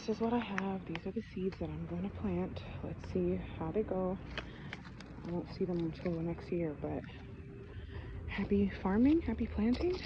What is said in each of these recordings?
this is what I have. These are the seeds that I'm going to plant. Let's see how they go. I won't see them until next year, but happy farming, happy planting.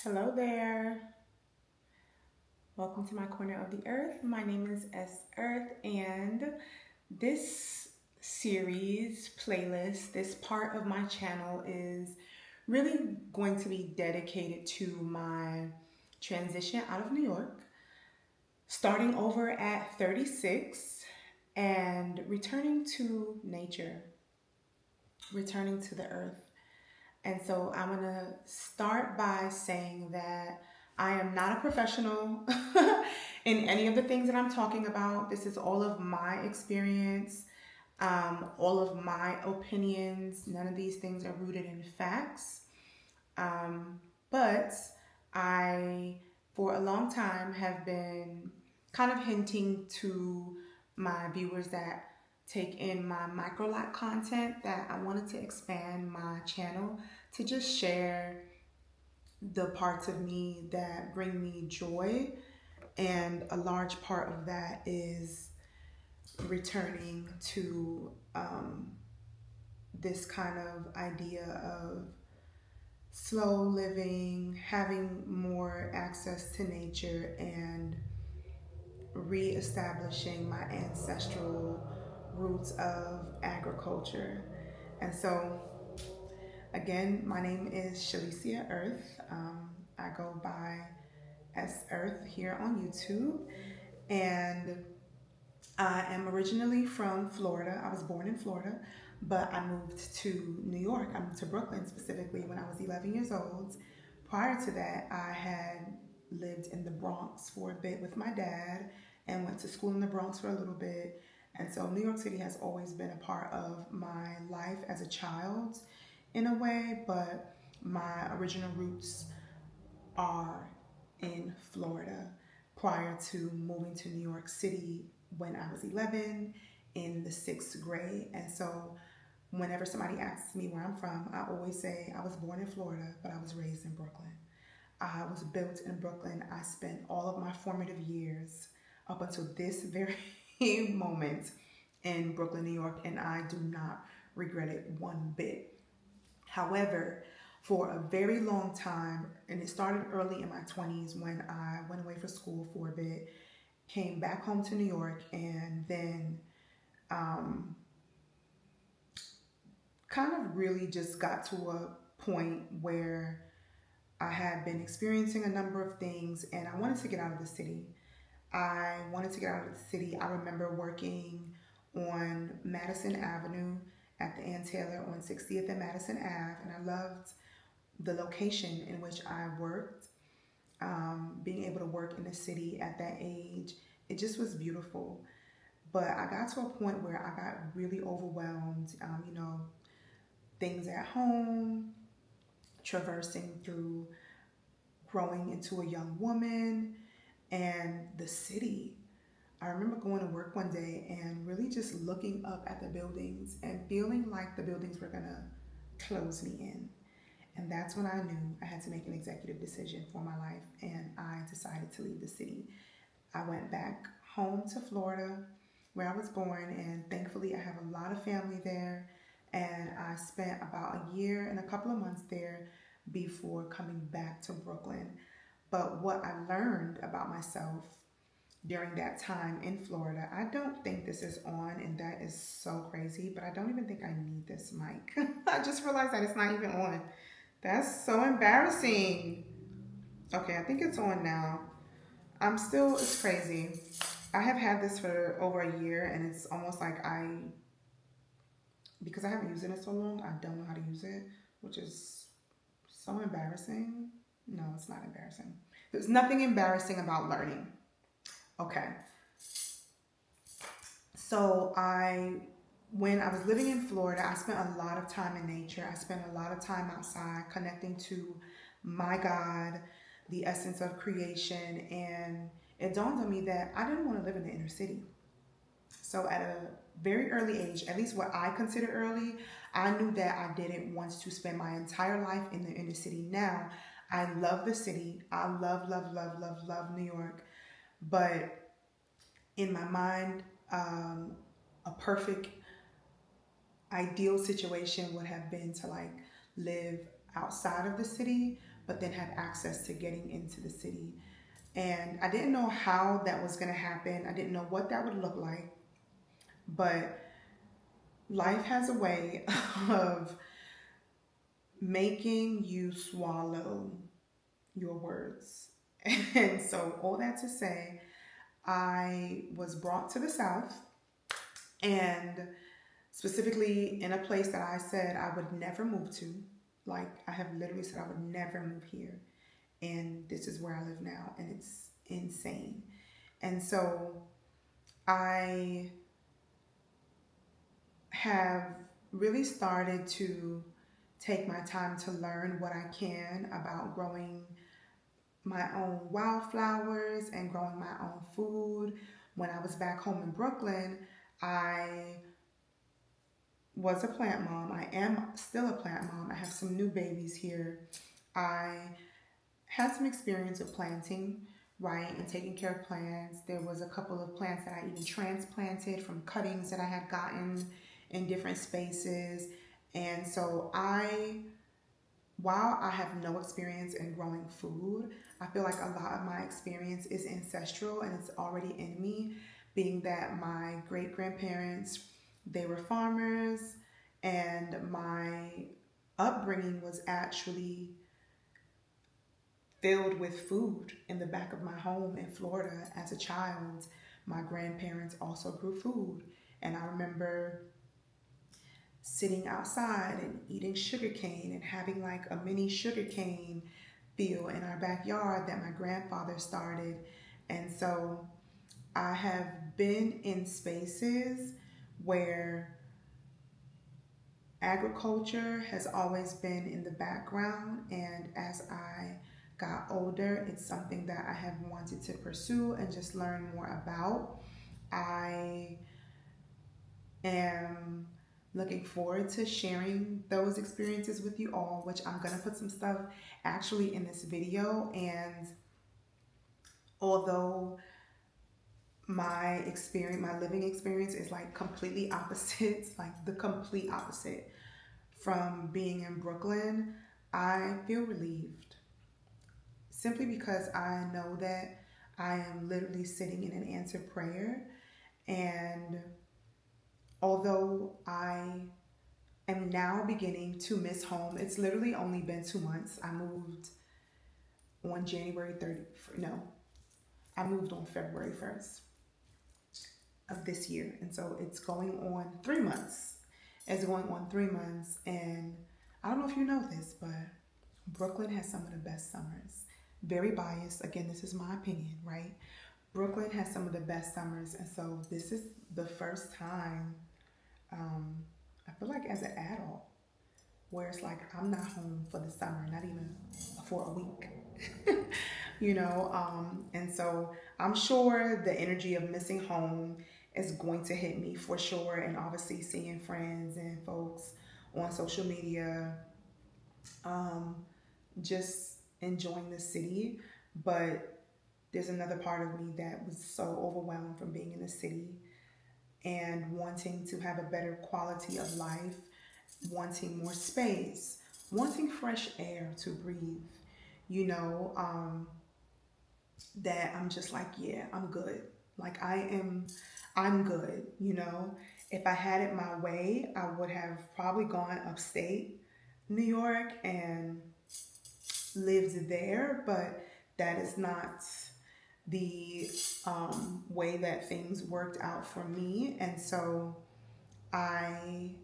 Hello there. Welcome to my corner of the earth. My name is S Earth, and this series playlist, this part of my channel is really going to be dedicated to my transition out of New York, starting over at 36 and returning to nature, returning to the earth. And so I'm going to start by saying that I am not a professional in any of the things that I'm talking about. This is all of my experience, all of my opinions. None of these things are rooted in facts. But I, for a long time, have been kind of hinting to my viewers that take in my micro-lot content that I wanted to expand my channel to just share the parts of me that bring me joy. And a large part of that is returning to this kind of idea of slow living, having more access to nature, and reestablishing my ancestral roots of agriculture. And so, again, my name is Shalicia Earth. I go by S Earth here on YouTube, and I am originally from Florida. I was born in Florida, but I moved to New York. I moved to Brooklyn specifically when I was 11 years old. Prior to that, I had lived in the Bronx for a bit with my dad and went to school in the Bronx for a little bit. And so New York City has always been a part of my life as a child in a way, but my original roots are in Florida prior to moving to New York City when I was 11 in the 6th grade. And so whenever somebody asks me where I'm from, I always say I was born in Florida, but I was raised in Brooklyn. I was built in Brooklyn. I spent all of my formative years up until this very moment in Brooklyn, New York, and I do not regret it one bit. However, for a very long time, and it started early in my 20s when I went away for school for a bit, came back home to New York, and then kind of really just got to a point where I had been experiencing a number of things and I wanted to get out of the city. I wanted to get out of the city. I remember working on Madison Avenue at the Ann Taylor on 60th and Madison Ave, and I loved the location in which I worked. Being able to work in the city at that age, it just was beautiful. But I got to a point where I got really overwhelmed, things at home, traversing through growing into a young woman, and the city. I remember going to work one day and really just looking up at the buildings and feeling like the buildings were gonna close me in. And that's when I knew I had to make an executive decision for my life, and I decided to leave the city. I went back home to Florida where I was born, and thankfully I have a lot of family there, and I spent about a year and a couple of months there before coming back to Brooklyn. But what I learned about myself during that time in Florida, I don't think this is on, and that is so crazy, but I don't even think I need this mic. I just realized that it's not even on. That's so embarrassing. Okay, I think it's on now. It's crazy. I have had this for over a year, and it's almost like because I haven't used it in so long, I don't know how to use it, which is so embarrassing. No, it's not embarrassing. There's nothing embarrassing about learning. Okay. So when I was living in Florida, I spent a lot of time in nature. I spent a lot of time outside connecting to my God, the essence of creation, and it dawned on me that I didn't want to live in the inner city. So at a very early age, at least what I consider early, I knew that I didn't want to spend my entire life in the inner city. Now, I love the city. I love, love, love, love, love New York. But in my mind, a perfect ideal situation would have been to like live outside of the city, but then have access to getting into the city. And I didn't know how that was going to happen. I didn't know what that would look like. But life has a way of making you swallow your words. And so, all that to say, I was brought to the South, and specifically in a place that I said I would never move to. Like, I have literally said I would never move here. And this is where I live now, and it's insane. And so, I have really started to take my time to learn what I can about growing my own wildflowers and growing my own food. When I was back home in Brooklyn, I was a plant mom. I am still a plant mom. I have some new babies here. I had some experience with planting, right, and taking care of plants. There was a couple of plants that I even transplanted from cuttings that I had gotten in different spaces. And so while I have no experience in growing food, I feel like a lot of my experience is ancestral and it's already in me, being that my great grandparents, they were farmers, and my upbringing was actually filled with food in the back of my home in Florida as a child. My grandparents also grew food, and I remember sitting outside and eating sugar cane and having like a mini sugar cane field in our backyard that my grandfather started. And so I have been in spaces where agriculture has always been in the background, and as I got older, it's something that I have wanted to pursue and just learn more about. I am looking forward to sharing those experiences with you all, which I'm gonna put some stuff actually in this video. And although my living experience is like completely opposite, like the complete opposite from being in Brooklyn, I feel relieved simply because I know that I am literally sitting in an answered prayer. And although I am now beginning to miss home, it's literally only been 2 months. I moved on January 30th. No, I moved on February 1st of this year. And so it's going on 3 months. It's going on 3 months. And I don't know if you know this, but Brooklyn has some of the best summers. Very biased. Again, this is my opinion, right? Brooklyn has some of the best summers. And so this is the first time, I feel like as an adult, where it's like I'm not home for the summer, not even for a week. And so I'm sure the energy of missing home is going to hit me for sure, and obviously seeing friends and folks on social media, um, just enjoying the city. But there's another part of me that was so overwhelmed from being in the city and wanting to have a better quality of life, wanting more space, wanting fresh air to breathe, you know, that I'm just like, yeah, I'm good. Like I'm good. If I had it my way, I would have probably gone upstate New York and lived there, but that is not the way that things worked out for me. And so I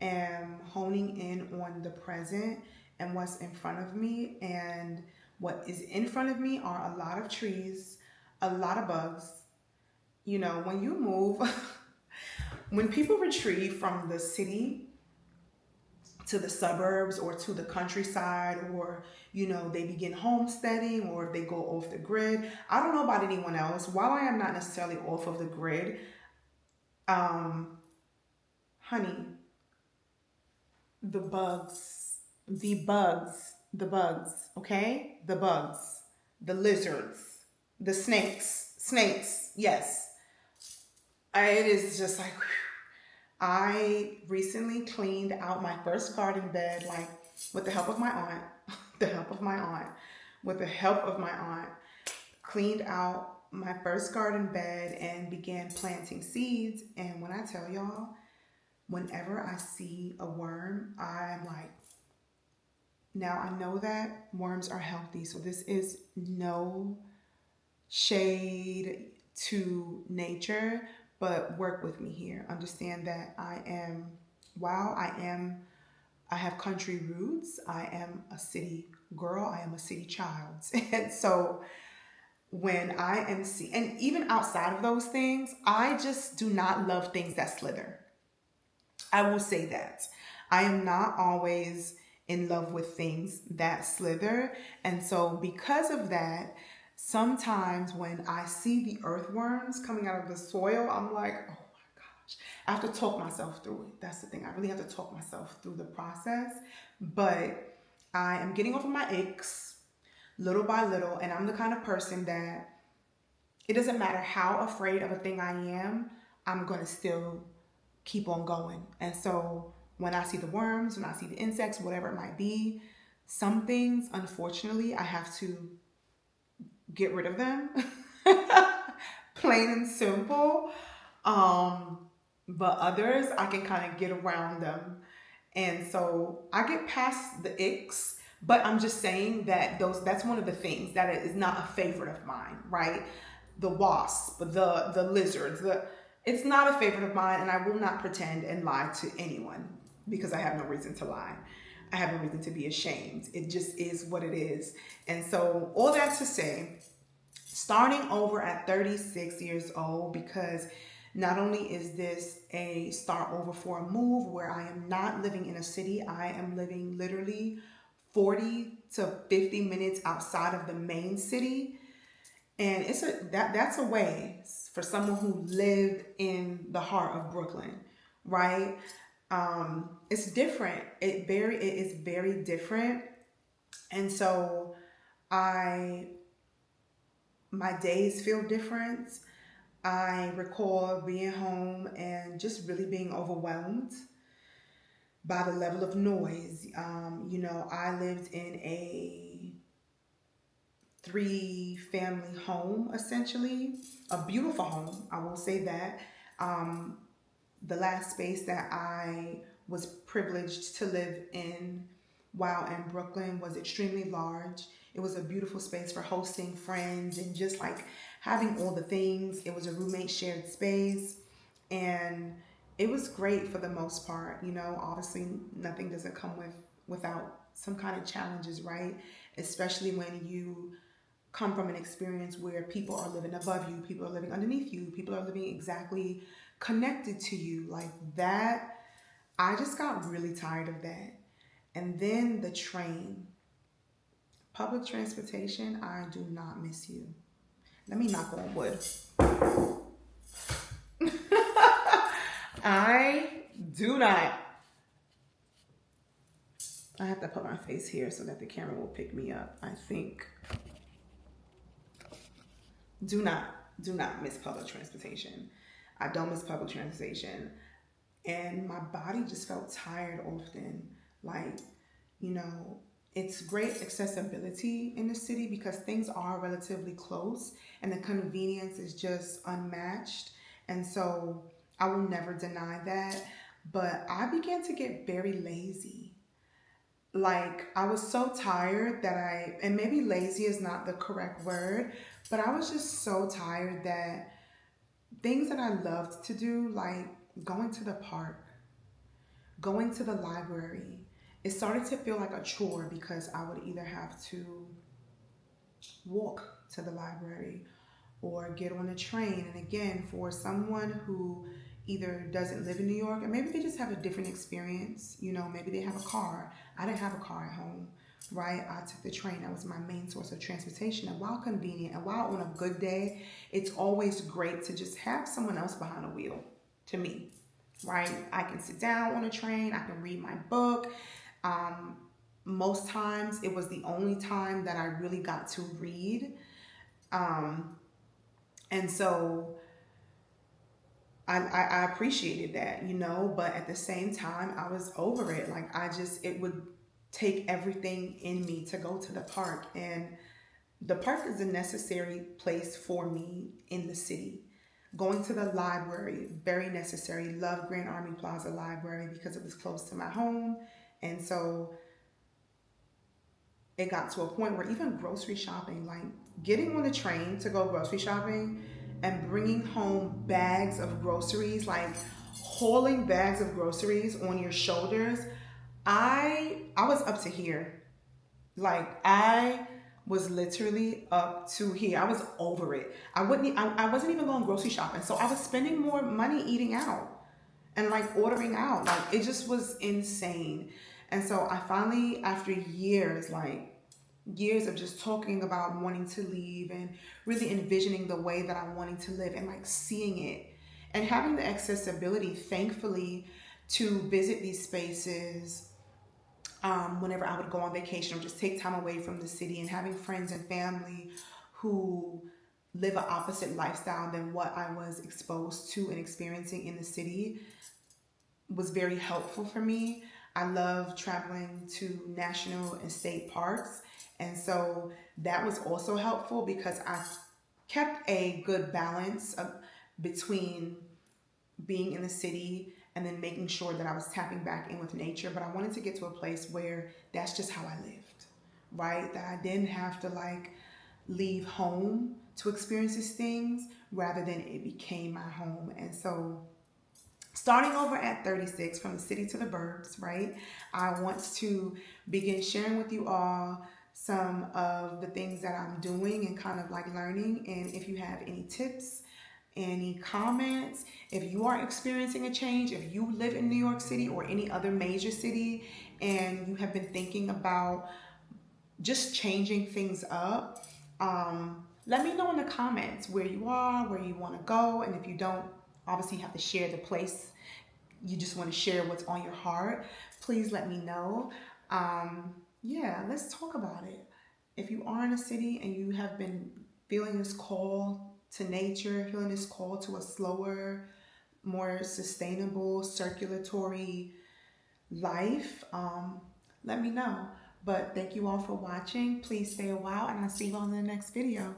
am honing in on the present and what's in front of me. And what is in front of me are a lot of trees, a lot of bugs. When you move, when people retreat from the city to the suburbs or to the countryside, or they begin homesteading, or they go off the grid. I don't know about anyone else. While I am not necessarily off of the grid, honey, the bugs the bugs, okay? The bugs, the lizards, the snakes, yes. It is just like, whew. I recently cleaned out my first garden bed, like with the help of my aunt, the help of my aunt, with the help of my aunt, cleaned out my first garden bed and began planting seeds. And when I tell y'all, whenever I see a worm, I'm like, now I know that worms are healthy. So this is no shade to nature, but work with me here. Understand that while I have country roots, I am a city girl, I am a city child. And so when I am and even outside of those things, I just do not love things that slither. I will say that. I am not always in love with things that slither. And so, because of that, sometimes when I see the earthworms coming out of the soil, I'm like, oh my gosh. I have to talk myself through it. That's the thing. I really have to talk myself through the process. But I am getting over my aches little by little. And I'm the kind of person that it doesn't matter how afraid of a thing I am, I'm going to still keep on going. And so when I see the worms, when I see the insects, whatever it might be, some things, unfortunately, I have to get rid of them. Plain and simple. But others, I can kind of get around them. And so I get past the icks, but I'm just saying that that's one of the things that is not a favorite of mine, right? The wasp, the lizards, it's not a favorite of mine, and I will not pretend and lie to anyone because I have no reason to lie. I have no reason to be ashamed. It just is what it is. And so all that to say, starting over at 36 years old, because not only is this a start over for a move where I am not living in a city, I am living literally 40 to 50 minutes outside of the main city. And that's a way for someone who lived in the heart of Brooklyn, right? It's different. It is very different. And so my days feel different. I recall being home and just really being overwhelmed by the level of noise. I lived in a 3-family home, essentially, a beautiful home. I will say that. The last space that I was privileged to live in while in Brooklyn was extremely large. It was a beautiful space for hosting friends and just like having all the things. It was a roommate shared space, and it was great for the most part. Obviously nothing doesn't come without some kind of challenges, right? Especially when you come from an experience where people are living above you, people are living underneath you, people are living exactly connected to you, like that. I just got really tired of that. And then the train, public transportation, I do not miss you. Let me knock on wood. I do not. I have to put my face here so that the camera will pick me up, I think. Do not miss public transportation. I don't miss public transportation. And my body just felt tired often. Like, it's great accessibility in the city because things are relatively close and the convenience is just unmatched. And so I will never deny that. But I began to get very lazy. Like, I was so tired that and maybe lazy is not the correct word, but I was just so tired that things that I loved to do, like going to the park, going to the library, it started to feel like a chore because I would either have to walk to the library or get on a train. And again, for someone who either doesn't live in New York, or maybe they just have a different experience, maybe they have a car. I didn't have a car at home, right? I took the train. That was my main source of transportation. And while convenient and while on a good day, it's always great to just have someone else behind the wheel, to me, right? I can sit down on a train. I can read my book. Most times it was the only time that I really got to read. Um, and so I appreciated that, but at the same time, I was over it. Like, it would take everything in me to go to the park. And the park is a necessary place for me in the city. Going to the library, very necessary. Love Grand Army Plaza Library because it was close to my home. And so it got to a point where even grocery shopping, like getting on the train to go grocery shopping and bringing home bags of groceries, like hauling bags of groceries on your shoulders, I was up to here. Like, I was literally up to here. I was over it. I wasn't even going grocery shopping. So I was spending more money eating out and like ordering out. Like, it just was insane. And so I finally, after years, like years of just talking about wanting to leave and really envisioning the way that I wanted to live and like seeing it and having the accessibility, thankfully, to visit these spaces whenever I would go on vacation or just take time away from the city, and having friends and family who live an opposite lifestyle than what I was exposed to and experiencing in the city was very helpful for me. I love traveling to national and state parks. And so that was also helpful because I kept a good balance between being in the city and then making sure that I was tapping back in with nature. But I wanted to get to a place where that's just how I lived, right? That I didn't have to like leave home to experience these things, rather than it became my home. And so starting over at 36, from the city to the burbs, right? I want to begin sharing with you all some of the things that I'm doing and kind of like learning. And if you have any tips, any comments, if you are experiencing a change, if you live in New York City or any other major city and you have been thinking about just changing things up, let me know in the comments where you are, where you want to go. And if you don't, obviously you have to share the place. You just want to share what's on your heart. Please let me know. Yeah, let's talk about it. If you are in a city and you have been feeling this call to nature, feeling this call to a slower, more sustainable, circulatory life, let me know. But thank you all for watching. Please stay a while, and I'll see you on the next video.